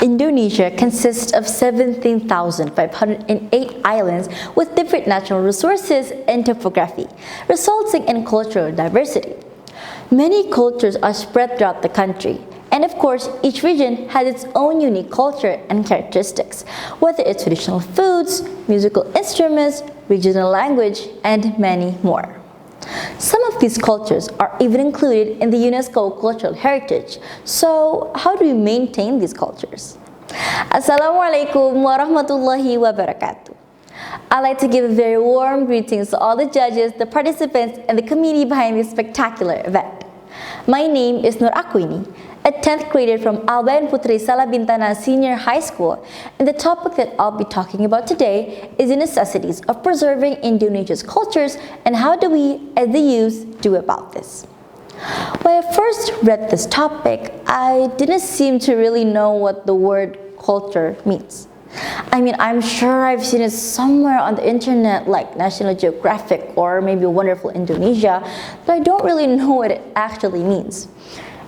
Indonesia consists of 17,508 islands with different natural resources and topography, resulting in cultural diversity. Many cultures are spread throughout the country, and of course, each region has its own unique culture and characteristics, whether it's traditional foods, musical instruments, regional language, and many more. Some of these cultures are even included in the UNESCO Cultural Heritage. So, how do we maintain these cultures? Assalamualaikum warahmatullahi wabarakatuh. I'd like to give a very warm greetings to all the judges, the participants, and the committee behind this spectacular event. My name is Aqueeny, a 10th grader from Albayan Selabintana Senior High School, and the topic that I'll be talking about today is the necessities of preserving Indonesia's cultures and how do we, as the youth, do about this. When I first read this topic, I didn't seem to really know what the word culture means. I mean, I'm sure I've seen it somewhere on the internet like National Geographic or maybe Wonderful Indonesia, but I don't really know what it actually means.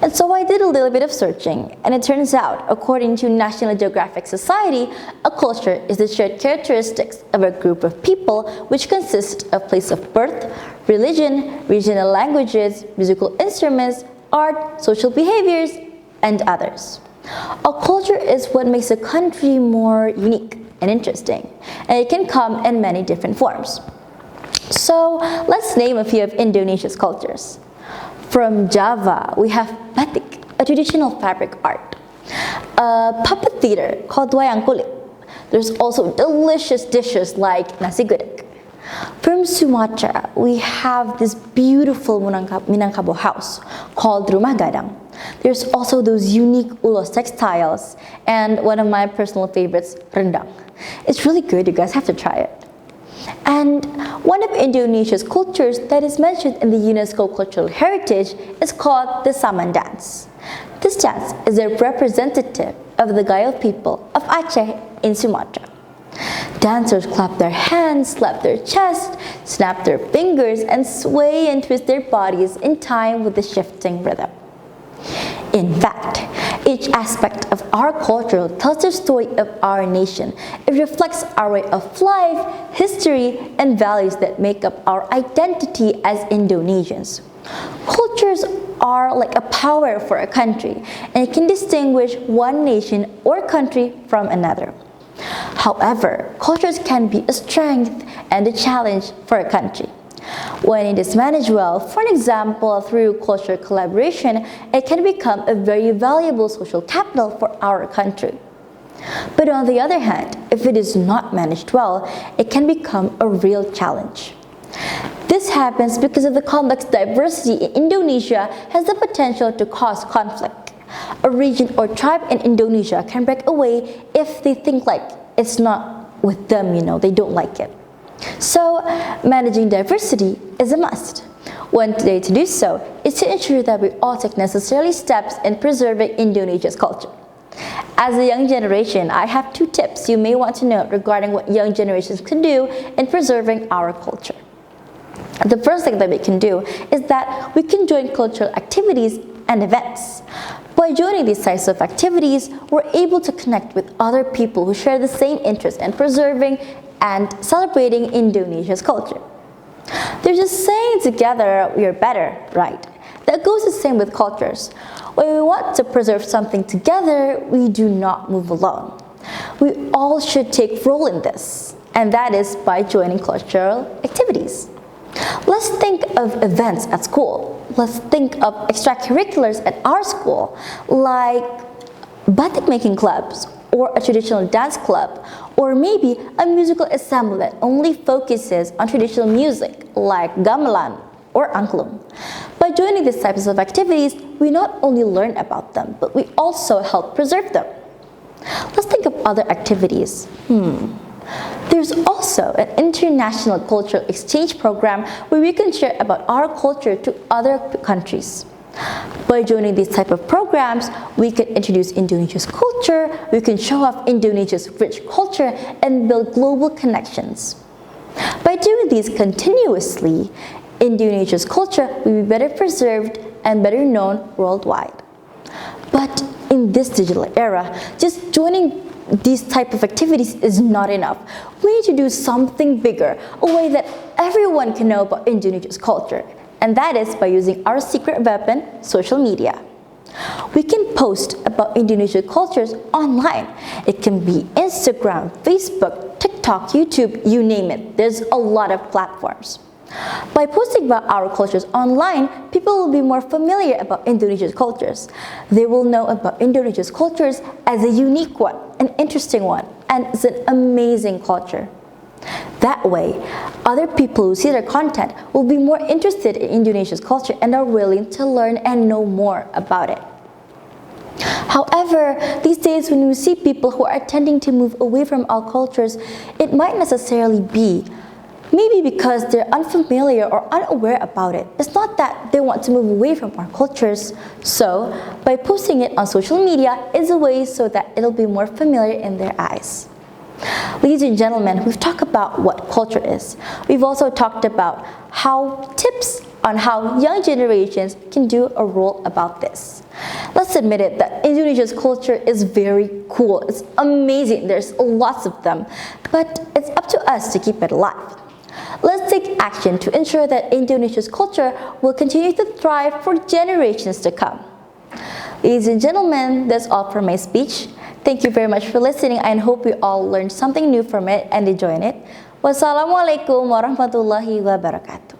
And so I did a little bit of searching, and it turns out, according to National Geographic Society, a culture is the shared characteristics of a group of people which consist of place of birth, religion, regional languages, musical instruments, art, social behaviors, and others. A culture is what makes a country more unique and interesting, and it can come in many different forms. So let's name a few of Indonesia's cultures. From Java, we have batik, a traditional fabric art. A puppet theater called wayang kulit. There's also delicious dishes like nasi gudeg. From Sumatra, we have this beautiful Minangkabau house called rumah gadang. There's also those unique ulos textiles and one of my personal favorites, rendang. It's really good, you guys have to try it. And one of Indonesia's cultures that is mentioned in the UNESCO Cultural Heritage is called the Saman dance. This dance is a representative of the Gayo people of Aceh in Sumatra. Dancers clap their hands, slap their chest, snap their fingers, and sway and twist their bodies in time with the shifting rhythm. In fact, each aspect of our culture tells the story of our nation. It reflects our way of life, history, and values that make up our identity as Indonesians. Cultures are like a power for a country, and it can distinguish one nation or country from another. However, cultures can be a strength and a challenge for a country. When it is managed well, for an example, through cultural collaboration, it can become a very valuable social capital for our country. But on the other hand, if it is not managed well, it can become a real challenge. This happens because of the complex diversity in Indonesia has the potential to cause conflict. A region or tribe in Indonesia can break away if they think like it's not with them, they don't like it. So, managing diversity is a must. One way to do so is to ensure that we all take necessary steps in preserving Indonesia's culture. As a young generation, I have 2 tips you may want to know regarding what young generations can do in preserving our culture. The first thing that we can do is that we can join cultural activities and events. By joining these types of activities, we're able to connect with other people who share the same interest in preserving and celebrating Indonesia's culture. There's a saying, together we are better, right? That goes the same with cultures. When we want to preserve something together, we do not move alone. We all should take role in this, and that is by joining cultural activities. Let's think of events at school. Let's think of extracurriculars at our school, like batik making clubs, or a traditional dance club, or maybe a musical assembly that only focuses on traditional music like gamelan or angklung. By joining these types of activities, we not only learn about them, but we also help preserve them. Let's think of other activities. There's also an international cultural exchange program where we can share about our culture to other countries. By joining these type of programs, we can introduce Indonesia's culture, we can show off Indonesia's rich culture, and build global connections. By doing these continuously, Indonesia's culture will be better preserved and better known worldwide. But in in this digital era, just joining these type of activities is not enough. We need to do something bigger, a way that everyone can know about Indonesia's culture, and that is by using our secret weapon, social media. We can post about Indonesian cultures online. It can be Instagram, Facebook, TikTok, YouTube, you name it. There's a lot of platforms. By posting about our cultures online, people will be more familiar about Indonesia's cultures. They will know about Indonesia's cultures as a unique one, an interesting one, and it's an amazing culture. That way, other people who see their content will be more interested in Indonesia's culture and are willing to learn and know more about it. However, these days when we see people who are tending to move away from our cultures, it might necessarily be maybe because they're unfamiliar or unaware about it. It's not that they want to move away from our cultures. So, by posting it on social media is a way so that it'll be more familiar in their eyes. Ladies and gentlemen, we've talked about what culture is. We've also talked about tips on how young generations can do a role about this. Let's admit it that Indonesia's culture is very cool. It's amazing. There's lots of them. But it's up to us to keep it alive. Let's take action to ensure that Indonesia's culture will continue to thrive for generations to come. Ladies and gentlemen, that's all for my speech. Thank you very much for listening. I hope you all learned something new from it and enjoyed it. Wassalamualaikum warahmatullahi wabarakatuh.